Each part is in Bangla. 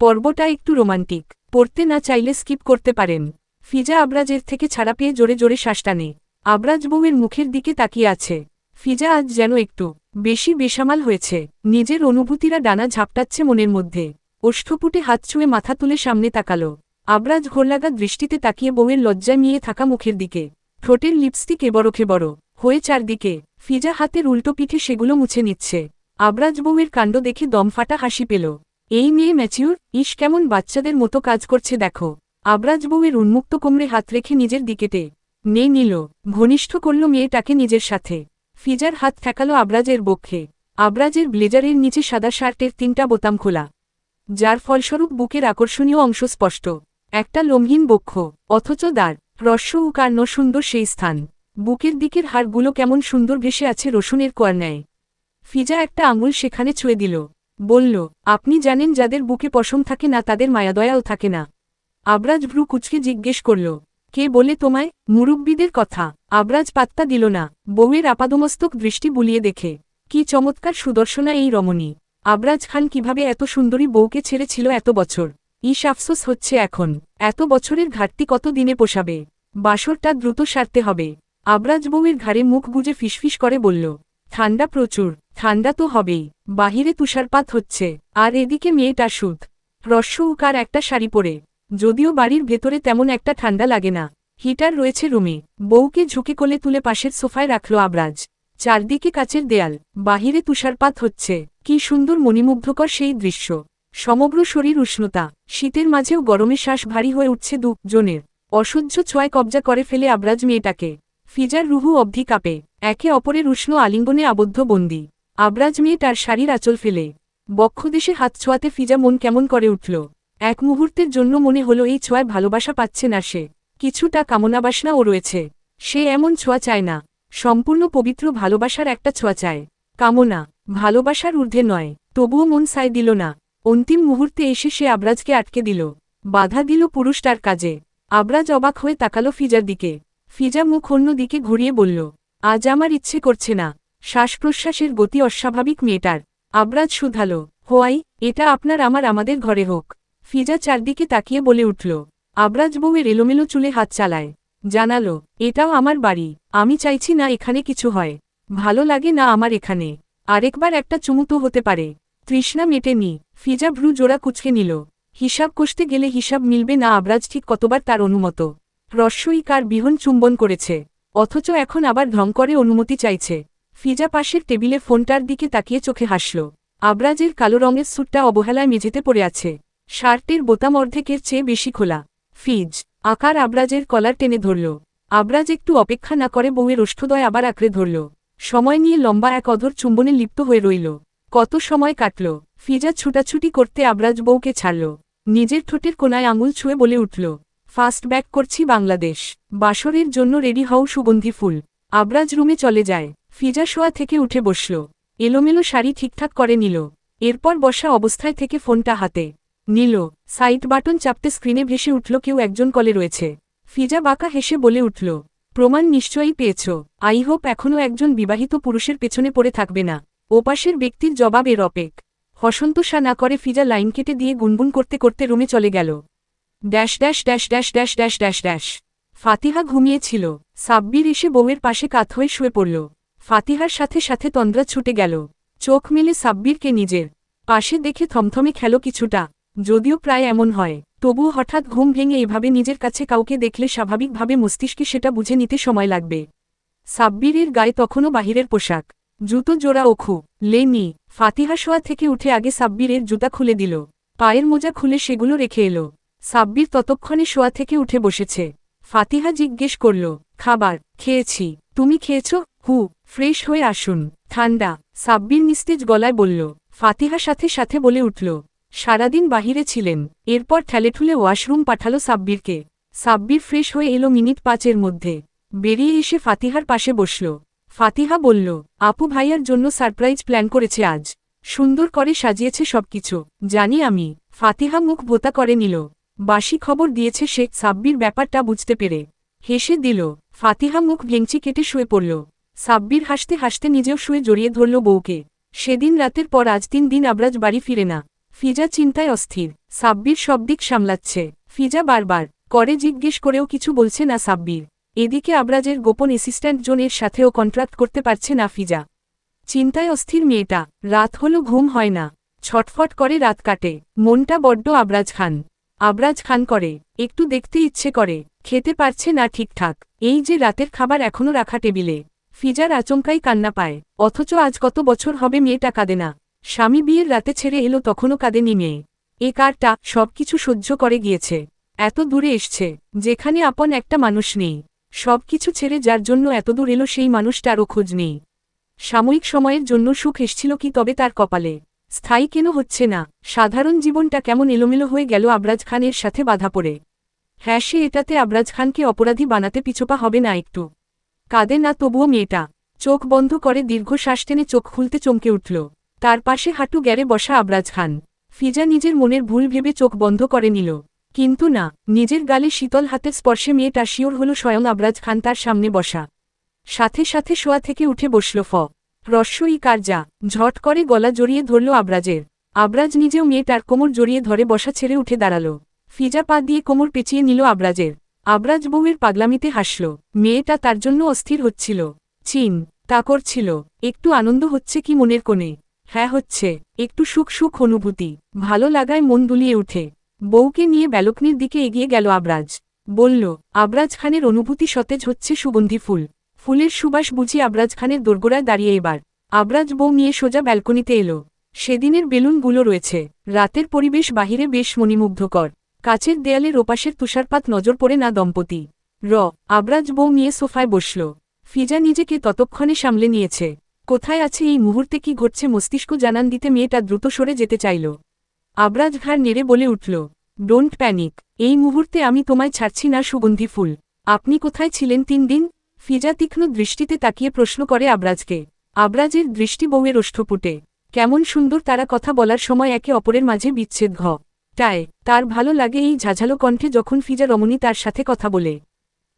পর্বটা একটু রোমান্টিক, পড়তে না চাইলে স্কিপ করতে পারেন। ফিজা আবরাজের থেকে ছাড়া পেয়ে জোরে জোরে শ্বাস টানে। আবরাজ বউয়ের মুখের দিকে তাকিয়ে আছে। ফিজা আজ যেন একটু বেশি বেসামাল হয়েছে। নিজের অনুভূতিরা ডানা ঝাপটাচ্ছে মনের মধ্যে। ওষ্ঠপুটে হাত ছুঁয়ে মাথা তুলে সামনে তাকালো। আবরাজ ঘোরলাগা দৃষ্টিতে তাকিয়ে বউয়ের লজ্জায় মিয়ে থাকা মুখের দিকে। ঠোঁটের লিপস্টিক এবড়ো হয়ে চারদিকে। ফিজা হাতের উল্টো পিঠে সেগুলো মুছে নিচ্ছে। আবরাজ বউয়ের কাণ্ড দেখে দমফাটা হাসি পেল। এই মেয়ে ম্যাচিউর, ইস কেমন বাচ্চাদের মতো কাজ করছে দেখো। আবরাজ বউয়ের উন্মুক্ত কোমরে হাত রেখে নিজের দিকেটে নিল। ঘনিষ্ঠ করল মেয়েটাকে নিজের সাথে। ফিজার হাত ঠেকালো আবরাজের বক্ষে। আবরাজের ব্লেজারের নিচে সাদা শার্টের 3টা বোতাম খোলা, যার ফলস্বরূপ বুকের আকর্ষণীয় অংশ স্পষ্ট। একটা লোমহীন বক্ষ, অথচ দাঁড় হ্রস্ব ও কার্ণ সুন্দর সেই স্থান। বুকের দিকের হাড়গুলো কেমন সুন্দর ভেসে আছে রসুনের কোয়ার ন্যায়। ফিজা একটা আঙুল সেখানে ছুঁয়ে দিল। বলল, আপনি জানেন যাদের বুকে পশম থাকে না তাদের মায়াদয়াও থাকে না। আবরাজ ভ্রু কুচকে জিজ্ঞেস করল, কে বলে তোমায়? মুরব্বিদের কথা। আবরাজ পাত্তা দিল না, বউয়ের আপাদমস্তক দৃষ্টি বুলিয়ে দেখে। কি চমৎকার সুদর্শনা এই রমণী। আবরাজ খান কিভাবে এত সুন্দরী বউকে ছেড়েছিল এত বছর। ইস আফসোস হচ্ছে এখন। এত বছরের ঘাটতি কত দিনে পোষাবে। বাসরটা দ্রুত সারতে হবে। আবরাজ বউয়ের ঘাড়ে মুখ গুজে ফিসফিস করে বলল, ঠান্ডা প্রচুর। ঠান্ডা তো হবেই, বাহিরে তুষারপাত হচ্ছে। আর এদিকে মেয়েটা সুদ হ্রস্ব উকার একটা শাড়ি পরে। যদিও বাড়ির ভেতরে তেমন একটা ঠান্ডা লাগে না, হিটার রয়েছে রুমে। বউকে ঝুঁকে কোলে তুলে পাশের সোফায় রাখল আবরাজ। চারদিকে কাচের দেয়াল, বাহিরে তুষারপাত হচ্ছে। কি সুন্দর মণিমুগ্ধকর সেই দৃশ্য। সমগ্র শরীর উষ্ণতা, শীতের মাঝেও গরমে শ্বাস ভারী হয়ে উঠছে দুজনের। অসহ্য ছোঁয়ায় কবজা করে ফেলে আবরাজ মেয়েটাকে। ফিজার রুহু অবধি কাঁপে। একে অপরের উষ্ণ আলিঙ্গনে আবদ্ধ বন্দী। আবরাজ মেয়েটার শাড়ির আঁচল ফেলে বক্ষদেশে হাত ছোঁয়াতে ফিজা মন কেমন করে উঠল। এক মুহূর্তের জন্য মনে হলো এই ছোঁয়ায় ভালোবাসা পাচ্ছে না সে, কিছুটা কামনাবাসনাও রয়েছে। সে এমন ছোঁয়া চায় না, সম্পূর্ণ পবিত্র ভালোবাসার একটা ছোঁয়া চায়। কামনা, ভালোবাসার ঊর্ধ্বে নয়। তবুও মন সায় দিল না। অন্তিম মুহূর্তে এসে সে আবরাজকে আটকে দিল, বাধা দিল পুরুষটার কাজে। আবরাজ অবাক হয়ে তাকালো ফিজার দিকে। ফিজা মুখ অন্য দিকে ঘুরিয়ে বলল, আজ আমার ইচ্ছে করছে না। শ্বাস প্রশ্বাসের গতি অস্বাভাবিক মেয়েটার। আবরাজ শুধালো, হোয়াই? এটা আপনার আমাদের ঘরে হোক। ফিজা চারদিকে তাকিয়ে বলে উঠল। আবরাজ বউয়ের এলোমেলো চুলে হাত চালায়, জানালো, এটাও আমার বাড়ি। আমি চাইছি না এখানে কিছু হয়। ভালো লাগে না আমার এখানে। আরেকবার একটা চুমু তো হতে পারে। তৃষ্ণা মেটেনি। ফিজা ভ্রু জোড়া কুচকে নিল। হিসাব কষতে গেলে হিসাব মিলবে না আবরাজ ঠিক কতবার তার অনুমত হ্রস্বই কার বিহন চুম্বন করেছে, অথচ এখন আবার ঢং করে অনুমতি চাইছে। ফিজা পাশের টেবিলে ফোনটার দিকে তাকিয়ে চোখে হাসল। আবরাজের কালো রঙের স্যুটটা অবহেলায় মেঝেতে পড়ে আছে। শার্টের বোতাম অর্ধেকের চেয়ে বেশি খোলা। ফিজ আকার আবরাজের কলার টেনে ধরল। আবরাজ একটু অপেক্ষা না করে বউয়ের ওষ্ঠদয় আবার আঁকড়ে ধরল। সময় নিয়ে লম্বা এক অধর চুম্বনে লিপ্ত হয়ে রইল। কত সময় কাটল। ফিজা ছুটাছুটি করতে আবরাজ বউকে ছাড়ল। নিজের ঠোঁটের কোনায় আঙুল ছুঁয়ে বলে উঠল, ফাস্ট ব্যাক করছি বাংলাদেশ। বাসরের জন্য রেডি হও সুগন্ধি ফুল। আবরাজ রুমে চলে যায়। ফিজা শোয়া থেকে উঠে বসল। এলোমেলো শাড়ি ঠিকঠাক করে নিল। এরপর বসা অবস্থায় থেকে ফোনটা হাতে নিল। সাইড বাটন চাপতে স্ক্রিনে ভেসে উঠল কেউ একজন কলে রয়েছে। ফিজা বাঁকা হেসে বলে উঠল, প্রমাণ নিশ্চয়ই পেয়েছ। আই হোপ এখনও একজন বিবাহিত পুরুষের পেছনে পড়ে থাকবে না। ওপাশের ব্যক্তির জবাব এর হসন্তোষা না করে ফিজা লাইন কেটে দিয়ে গুনগুন করতে করতে রুমে চলে গেল। Dash dash dash dash dash dash dash dash. Fatiha ঘুমিয়েছিল। সাব্বির এসে বউয়ের পাশে কাত হয়ে শুয়ে পড়ল। ফাতিহার সাথে সাথে তন্দ্রা ছুটে গেল। চোখ মেলে সাব্বিরকে নিজের পাশে দেখে থমথমে খেল কিছুটা। যদিও প্রায় এমন হয়, তবুও হঠাৎ ঘুম ভেঙে এভাবে নিজের কাছে কাউকে দেখলে স্বাভাবিকভাবে মস্তিষ্কে সেটা বুঝে নিতে সময় লাগবে। সাব্বিরের গায়ে তখনও বাহিরের পোশাক, জুতো জোড়া ওখু লেনি। ফাতিহা শোয়া থেকে উঠে আগে সাব্বিরের জুতা খুলে দিল। পায়ের মোজা খুলে সেগুলো রেখে এলো। সাব্বির ততক্ষণে শোয়া থেকে উঠে বসেছে। ফাতিহা জিজ্ঞেস করল, খাবার খেয়েছি। তুমি খেয়েছ? হু, ফ্রেশ হয়ে আসুন, ঠান্ডা। সাব্বির নিস্তেজ গলায় বলল। ফাতিহা সাথে সাথে বলে উঠল, সারাদিন বাহিরে ছিলেন। এরপর ঠেলেঠুলে ওয়াশরুম পাঠালো সাব্বিরকে। সাব্বির ফ্রেশ হয়ে এলো মিনিট 5-এর মধ্যে। বেরিয়ে এসে ফাতিহার পাশে বসল। ফাতিহা বলল, আপু ভাইয়ার জন্য সারপ্রাইজ প্ল্যান করেছে আজ। সুন্দর করে সাজিয়েছে সবকিছু। জানি আমি। ফাতিহা মুখ ভোতা করে নিল। বাসি খবর দিয়েছে সে। সাব্বির ব্যাপারটা বুঝতে পেরে হেসে দিল। ফাতিহা মুখ ভেঙচি কেটে শুয়ে পড়ল। সাব্বির হাসতে হাসতে নিজেও শুয়ে জড়িয়ে ধরল বউকে। সেদিন রাতের পর আজ 3 দিন আবরাজ বাড়ি ফিরে না। ফিজা চিন্তায় অস্থির। সাব্বির সব দিক সামলাচ্ছে। ফিজা বারবার করে জিজ্ঞেস করেও কিছু বলছে না সাব্বির। এদিকে আবরাজের গোপন অ্যাসিস্ট্যান্ট জনের সাথেও কন্ট্রাক্ট করতে পারছে না ফিজা। চিন্তায় অস্থির মেয়েটা। রাত হলো, ঘুম হয় না। ছটফট করে রাত কাটে। মনটা বড্ড আবরাজ খান করে। একটু দেখতে ইচ্ছে করে, খেতে পারছে না ঠিকঠাক। এই যে রাতের খাবার এখনো রাখা টেবিলে। ফিজার আচমকাই কান্না পায়। অথচ আজ কত বছর হবে মেয়েটা কাঁদে না। স্বামী বিয়ের রাতে ছেড়ে এলো, তখনও কাঁদেনি মেয়ে। এ কারটা সবকিছু সহ্য করে গিয়েছে। এত দূরে এসছে, যেখানে আপন একটা মানুষ নেই। সবকিছু ছেড়ে যার জন্য এত দূর এলো, সেই মানুষটারও খোঁজ নেই। সাময়িক সময়ের জন্য সুখ এসছিল কি তবে তার কপালে? স্থায়ী কেন হচ্ছে না? সাধারণ জীবনটা কেমন এলোমেলো হয়ে গেল আবরাজ খানের সাথে বাধা পড়ে। হ্যাঁ, সে এটাতে আবরাজ খানকে অপরাধী বানাতে পিছপা হবে না একটু। কাঁদে না তবুও মেয়েটা। চোখ বন্ধ করে দীর্ঘশ্বাস টেনে চোখ খুলতে চমকে উঠল। তার পাশে হাঁটু গেড়ে বসা আবরাজ খান। ফিজা নিজের মনের ভুল ভেবে চোখ বন্ধ করে নিল। কিন্তু না, নিজের গালে শীতল হাতের স্পর্শে মেয়েটা শিওর হল স্বয়ং আবরাজ খান তার সামনে বসা। সাথে সাথে শোয়া থেকে উঠে বসল রস্যই কারজা। ঝট করে গলা জড়িয়ে ধরল আবরাজের। আবরাজ নিজেও মেয়েটার কোমর জড়িয়ে ধরে বসা ছেড়ে উঠে দাঁড়াল। ফিজা পা দিয়ে কোমর পেঁচিয়ে নিল আবরাজের। আবরাজ বউয়ের পাগলামিতে হাসল। মেয়েটা তার জন্য অস্থির হচ্ছিল। তা করছিল। একটু আনন্দ হচ্ছে কি মনের কোণে? হ্যাঁ হচ্ছে। একটু সুখ সুখ অনুভূতি। ভালো লাগায় মন দুলিয়ে উঠে। বউকে নিয়ে ব্যালকনির দিকে এগিয়ে গেল আবরাজ। বলল, আবরাজ খানের অনুভূতি সতেজ হচ্ছে সুগন্ধি ফুল। ফুলের সুবাস বুঝি আবরাজ খানের দোরগোড়ায় দাঁড়িয়ে এবার। আবরাজ বউ নিয়ে সোজা ব্যালকনিতে এলো। সেদিনের বেলুনগুলো রয়েছে। রাতের পরিবেশ বাহিরে বেশ মণিমুগ্ধকর। কাচের দেয়ালের ওপাশের তুষারপাত নজর পড়ে না দম্পতি। আবরাজ বউ নিয়ে সোফায় বসল। ফিজা নিজেকে ততক্ষণে সামলে নিয়েছে। কোথায় আছে এই মুহূর্তে কি ঘটছে মস্তিষ্ক জানান দিতে মেয়েটা দ্রুত সরে যেতে চাইল। আবরাজ ঘাড় নেড়ে বলে উঠল, ডোন্ট প্যানিক। এই মুহূর্তে আমি তোমায় ছাড়ছি না সুগন্ধি ফুল। আপনি কোথায় ছিলেন 3 দিন? ফিজা তীক্ষ্ণ দৃষ্টিতে তাকিয়ে প্রশ্ন করে আবরাজকে। আবরাজের দৃষ্টি বউয়ের ওষ্ঠপুটে। কেমন সুন্দর তারা কথা বলার সময় একে অপরের মাঝে বিচ্ছেদ টায়। তার ভালো লাগে এই ঝাঝালো কণ্ঠে যখন ফিজা রমণী তার সাথে কথা বলে।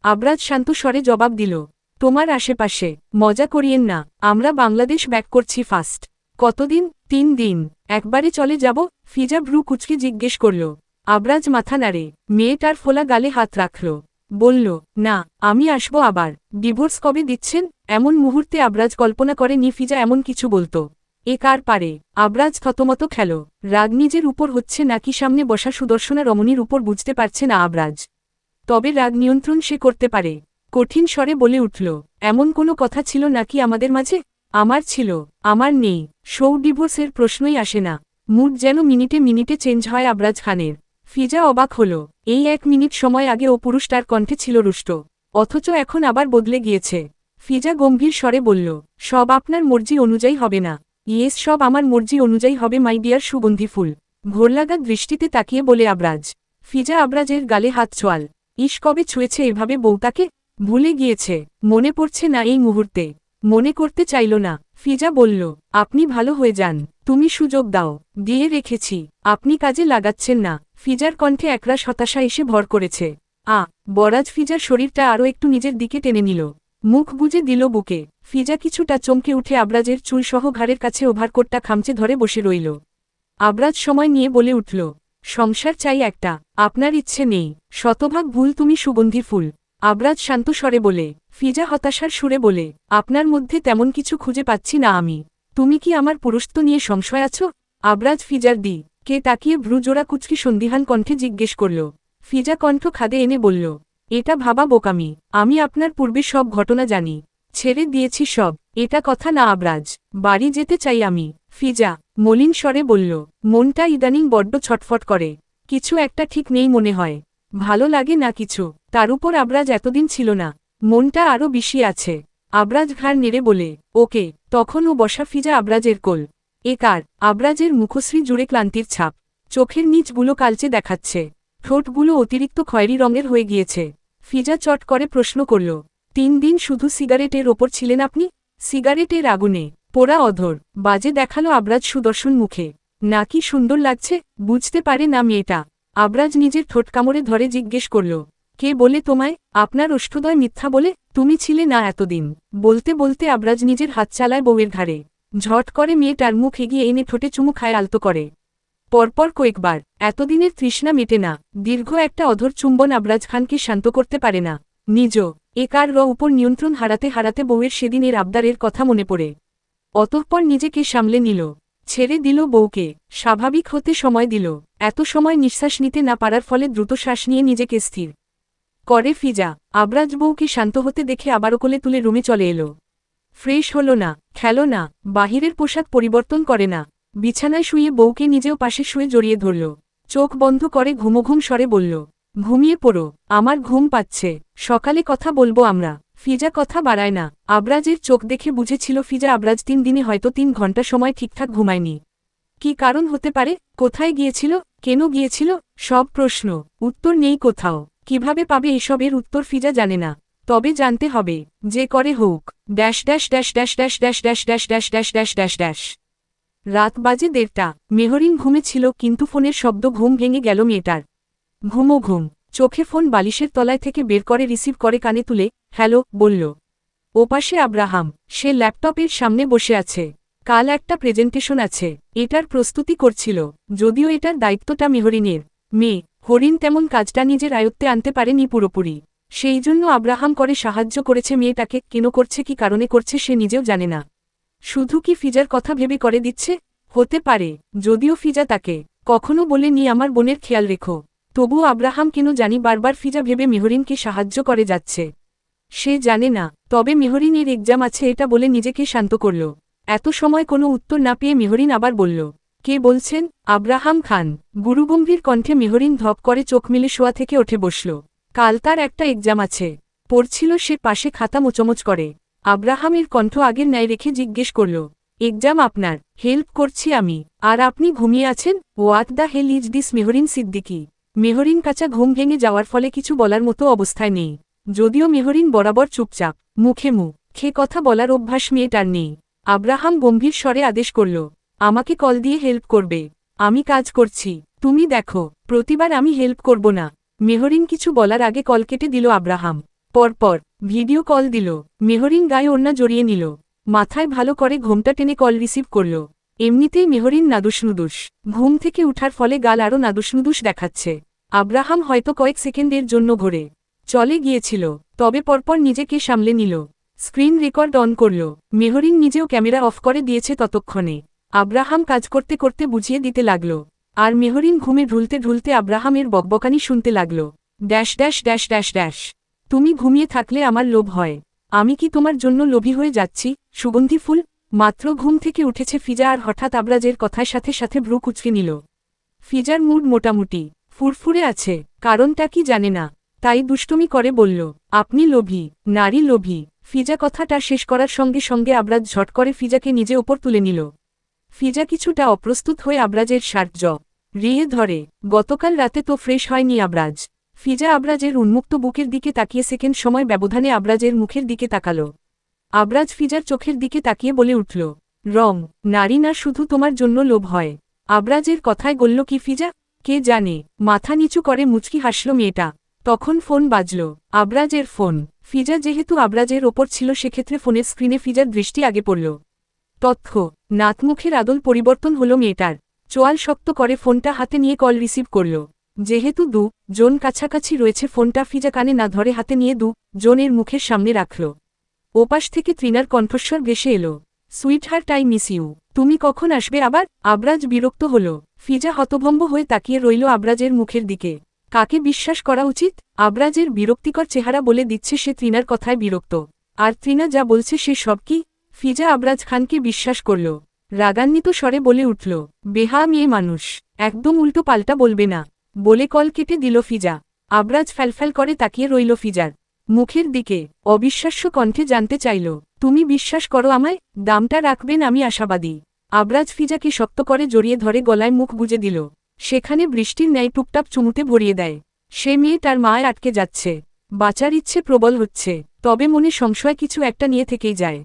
আবরাজ শান্ত স্বরে জবাব দিল, তোমার আশেপাশে। মজা করিয়েন না। আমরা বাংলাদেশ ব্যাক করছি ফার্স্ট। কতদিন? 3 দিন। একবারে চলে যাব? ফিজা ভ্রু কুচকে জিজ্ঞেস করল। আবরাজ মাথা নাড়ে। মেয়েটার ফোলা গালে হাত রাখল। বলল, না, আমি আসব আবার। ডিভোর্স কবে দিচ্ছেন? এমন মুহূর্তে আবরাজ কল্পনা করে নি ফিজা এমন কিছু বলতো। এ কার পারে? আবরাজ থতমত খেল। রাগ নিজের উপর হচ্ছে নাকি সামনে বসা সুদর্শনা রমণীর উপর বুঝতে পারছে না আবরাজ। তবে রাগ নিয়ন্ত্রণ সে করতে পারে। কঠিন স্বরে বলে উঠল, এমন কোনো কথা ছিল নাকি আমাদের মাঝে? আমার ছিল। আমার নেই। ডিভোর্সের প্রশ্নই আসে না। মুড যেন মিনিটে মিনিটে চেঞ্জ হয় আবরাজ খানের। ফিজা অবাক হল। এই 1 মিনিট সময় আগে ও পুরুষটার কণ্ঠে ছিল রুষ্ট। অথচ এখন আবার বদলে গিয়েছে। ফিজা গম্ভীর স্বরে বলল, সব আপনার মর্জি অনুযায়ী হবে না। ইয়েস, সব আমার মর্জি অনুযায়ী হবে মাই ডিয়ার সুগন্ধি ফুল। ঘোরলাগা দৃষ্টিতে তাকিয়ে বলে আবরাজ। ফিজা আবরাজের গালে হাত ছোঁয়াল। ইস, কবে ছুঁয়েছে এভাবে বউটাকে? ভুলে গিয়েছে। মনে পড়ছে না এই মুহূর্তে। মনে করতে চাইল না। ফিজা বলল, আপনি ভালো হয়ে যান। তুমি সুযোগ দাও। দিয়ে রেখেছি। আপনি কাজে লাগাচ্ছেন না। ফিজার কণ্ঠে একরাশ হতাশা এসে ভর করেছে। বরাজ ফিজার শরীরটা আরও একটু নিজের দিকে টেনে নিল। মুখ বুজে দিল বুকে। ফিজা কিছুটা চমকে উঠে আবরাজের চুলসহ ঘাড়ের কাছে ওভারকোটটা খামচে ধরে বসে রইল। আবরাজ সময় নিয়ে বলে উঠল, সংসার চাই একটা। আপনার ইচ্ছে নেই। শতভাগ ভুল তুমি সুগন্ধি ফুল। আবরাজ শান্ত স্বরে বলে। ফিজা হতাশার সুরে বলে, আপনার মধ্যে তেমন কিছু খুঁজে পাচ্ছি না আমি। তুমি কি আমার পুরুষত্ব নিয়ে সংশয় আছো? আবরাজ ফিজার কে তাকিয়ে ভ্রুজোড়া কুচকি সন্দিহান কণ্ঠে জিজ্ঞেস করল। ফিজা কণ্ঠ খাদে এনে বলল, এটা ভাবা বোকামি। আমি আপনার পূর্বে সব ঘটনা জানি। ছেড়ে দিয়েছি সব। এটা কথা না আবরাজ। বাড়ি যেতে চাই আমি। ফিজা মলিন স্বরে বলল, মনটা ইদানিং বড্ড ছটফট করে। কিছু একটা ঠিক নেই মনে হয়। ভালো লাগে না কিছু। তার উপর আবরাজ এতদিন ছিল না। মনটা আরও বেশি আছে। আবরাজ ঘাড় নেড়ে বলে, ওকে। তখন ও বসা ফিজা আবরাজের কোল। আবরাজের মুখশ্রী জুড়ে ক্লান্তির ছাপ। চোখের নিচগুলো কালচে দেখাচ্ছে। ঠোঁটগুলো অতিরিক্ত খয়েরি রঙের হয়ে গিয়েছে। ফিজা চট করে প্রশ্ন করল, 3 দিন শুধু সিগারেটের ওপর ছিলেন আপনি? সিগারেটের আগুনে পোড়া অধর। বাজে দেখালো আবরাজ সুদর্শন মুখে। নাকি সুন্দর লাগছে? বুঝতে পারে না মেয়েটা। আবরাজ নিজের ঠোঁট কামড়ে ধরে জিজ্ঞেস করল, কে বলে তোমায়? আপনার ওষ্ঠদয় মিথ্যা বলে? তুমি ছিলে না এতদিন। বলতে বলতে আবরাজ নিজের হাত চালায় বউয়ের ঘাড়ে। ঝট করে মেয়েটার মুখ এগিয়ে এনে ঠোঁটে চুমু খায় আলতো করে। পরপর কয়েকবার। এতদিনের তৃষ্ণা মেটে না। দীর্ঘ একটা অধর চুম্বন আবরাজ খানকে শান্ত করতে পারে না। নিজ একার উপর নিয়ন্ত্রণ হারাতে হারাতে বউয়ের সেদিনের আবদারের কথা মনে পড়ে। অতঃপর নিজেকে সামলে নিল। ছেড়ে দিল বউকে। স্বাভাবিক হতে সময় দিল। এত সময় নিঃশ্বাস নিতে না পারার ফলে দ্রুত শ্বাস নিয়ে নিজেকে স্থির করে ফিজা। আবরাজ বউকে শান্ত হতে দেখে আবারও কোলে তুলে রুমে চলে এলো। ফ্রেশ হলো না, খেলো না, বাহিরের পোশাক পরিবর্তন করে না। বিছানায় শুয়ে বউকে নিজেও পাশে শুয়ে জড়িয়ে ধরল। চোখ বন্ধ করে ঘুমোঘুম স্বরে বলল, ঘুমিয়ে পড়ো, আমার ঘুম পাচ্ছে, সকালে কথা বলবো আমরা। ফিজা কথা বাড়ায় না। আবরাজের চোখ দেখে বুঝেছিল ফিজা আবরাজ 3 দিনে হয়তো 3 ঘন্টা সময় ঠিকঠাক ঘুমায়নি। কি কারণ হতে পারে? কোথায় গিয়েছিল? কেন গিয়েছিল? সব প্রশ্ন, উত্তর নেই কোথাও। কিভাবে পাবে এসবের উত্তর ফিজা জানে না। তবে জানতে হবে, যে করে হোক। Dash dash dash dash dash dash dash dash dash dash dash dash dash. রাত বাজে 1:30। মেহরিন ঘুমেছিল কিন্তু ফোনের শব্দ ঘুম ভেঙে গেল মেয়েটার। ঘুম। চোখে ফোন বালিশের তলায় থেকে বের করে রিসিভ করে কানে তুলে হ্যালো বলল। ওপাশে আব্রাহাম। সে ল্যাপটপের সামনে বসে আছে। কাল একটা প্রেজেন্টেশন আছে, এটার প্রস্তুতি করছিল। যদিও এটার দায়িত্বটা মেহরিনের। মেয়ে হরিণ তেমন কাজটা নিজের আয়ত্তে আনতে পারেনি পুরোপুরি। সেই জন্য আব্রাহাম করে সাহায্য করেছে মেয়েটাকে। কেন করছে, কি কারণে করছে সে নিজেও জানে না। শুধু কি ফিজার কথা ভেবে করে দিচ্ছে? হতে পারে। যদিও ফিজা তাকে কখনো বলেনি আমার বোনের খেয়াল রেখো। তবু আব্রাহাম কেন জানি বারবার ফিজা ভেবে মেহরিনকে সাহায্য করে যাচ্ছে। সে জানে না। তবে মেহরিনের এক্সাম আছে এটা বলে নিজেকে শান্ত করল। এত সময় কোনো উত্তর না পেয়ে মেহরিন আবার বলল, কে বলছেন? আব্রাহাম খান। গুরুগম্ভীর কণ্ঠে মেহরিন ধপ করে চোখ মেলে শোয়া থেকে উঠে বসল। কাল তার একটা এক্সাম আছে। পড়ছিল সে, পাশে খাতা মোচমোচ করে। আব্রাহামের কণ্ঠ আগের ন্যায় রেখে জিজ্ঞেস করল, এক্সাম আপনার? হেল্প করছি আমি। আর আপনি ঘুমিয়ে আছেন? What the hell is this? Mehreen Siddiqui. Mehreen কাঁচা ঘুম ভেঙে যাওয়ার ফলে কিছু বলার মতো অবস্থায় নেই। যদিও মেহরিন বরাবর চুপচাপ, মুখে কথা বলার অভ্যাস মেয়েটার নেই। আব্রাহাম গম্ভীর স্বরে আদেশ করল, আমাকে কল দিয়ে হেল্প করবে। আমি কাজ করছি, তুমি দেখো। প্রতিবার আমি হেল্প করব না। মেহরিন কিছু বলার আগে কল কেটে দিল আব্রাহাম। পরপর ভিডিও কল দিল। মেহরিন গায়ে ওড়না জড়িয়ে নিল। মাথায় ভালো করে ঘোমটা টেনে কল রিসিভ করল। এমনিতেই মেহরিন নাদুসনুদুস। ঘুম থেকে উঠার ফলে গাল আরও নাদুসনুদুস দেখাচ্ছে। আব্রাহাম হয়তো কয়েক সেকেন্ডের জন্য ঘোরে চলে গিয়েছিল, তবে পরপর নিজেকে সামলে নিল। স্ক্রিন রেকর্ড অন করল। মেহরিন নিজেও ক্যামেরা অফ করে দিয়েছে ততক্ষণে। আব্রাহাম কাজ করতে করতে বুঝিয়ে দিতে লাগল। আর মেহরিন ঘুমে ঢুলতে ঢুলতে আব্রাহামের বকবকানি শুনতে লাগল। Dash dash dash dash dash. তুমি ঘুমিয়ে থাকলে আমার লোভ হয়। আমি কি তোমার জন্য লোভী হয়ে যাচ্ছি? সুগন্ধি ফুল। মাত্র ঘুম থেকে উঠেছে ফিজা আর হঠাৎ আবরাজের কথার সাথে সাথে ভ্রু কুঁচকে নিল। ফিজার মুড মোটামুটি ফুরফুরে আছে। কারণটা কি জানে না, তাই দুষ্টুমি করে বলল, আপনি লোভী, নারী লোভী। ফিজা কথাটা শেষ করার সঙ্গে সঙ্গে আবরাজ ঝট করে ফিজাকে নিজে ওপর তুলে নিল। ফিজা কিছুটা অপ্রস্তুত হয়ে আবরাজের শার্ট রিয়ে ধরে। গতকাল রাতে তো ফ্রেশ হয়নি আবরাজ। ফিজা আবরাজের উন্মুক্ত বুকের দিকে তাকিয়ে সেকেন্ড সময় ব্যবধানে আবরাজের মুখের দিকে তাকালো। আবরাজ ফিজার চোখের দিকে তাকিয়ে বলে উঠল, রং, নারী না শুধু তোমার জন্য লোভ হয়। আবরাজের কথায় গলল কি ফিজা? কে জানে। মাথা নিচু করে মুচকি হাসল মেয়েটা। তখন ফোন বাজল। আবরাজের ফোন। ফিজা যেহেতু আবরাজের ওপর ছিল সেক্ষেত্রে ফোনের স্ক্রিনে ফিজার দৃষ্টি আগে পড়ল। তথ্য, নাতমুখের আদল পরিবর্তন হলো মেয়েটার। চোয়াল শক্ত করে ফোনটা হাতে নিয়ে কল রিসিভ করল। যেহেতু জন কাছাকাছি রয়েছে ফোনটা ফিজা কানে না ধরে হাতে নিয়ে জনের মুখের সামনে রাখল। ওপাশ থেকে তৃণার কণ্ঠস্বর ভেসে এলো, সুইটহার্ট আই মিস ইউ। তুমি কখন আসবে আবার? আবরাজ বিরক্ত হল। ফিজা হতভম্ব হয়ে তাকিয়ে রইল আবরাজের মুখের দিকে। কাকে বিশ্বাস করা উচিত? আবরাজের বিরক্তিকর চেহারা বলে দিচ্ছে সে তৃণার কথায় বিরক্ত। আর তৃণা যা বলছে সে সব কি? ফিজা আবরাজ খানকে বিশ্বাস করল। রাগান্বিত স্বরে বলে উঠল, বেহা মেয়ে মানুষ, একদম উল্টো পাল্টা বলবে না। বলে কল কেটে দিল ফিজা। আবরাজ ফ্যালফ্যাল করে তাকিয়ে রইল ফিজার মুখের দিকে। অবিশ্বাস্য কণ্ঠে জানতে চাইল, তুমি বিশ্বাস করো আমায়? দামটা রাখবেন আমি আশাবাদী। আবরাজ ফিজাকে শক্ত করে জড়িয়ে ধরে গলায় মুখ গুজে দিল। সেখানে বৃষ্টির ন্যায় টুপটাপ চুমুতে ভরিয়ে দেয়। সে মেয়ে তার মায় আটকে যাচ্ছে। বাঁচার ইচ্ছে প্রবল হচ্ছে, তবে মনে সংশয় কিছু একটা নিয়ে থেকেই যায়।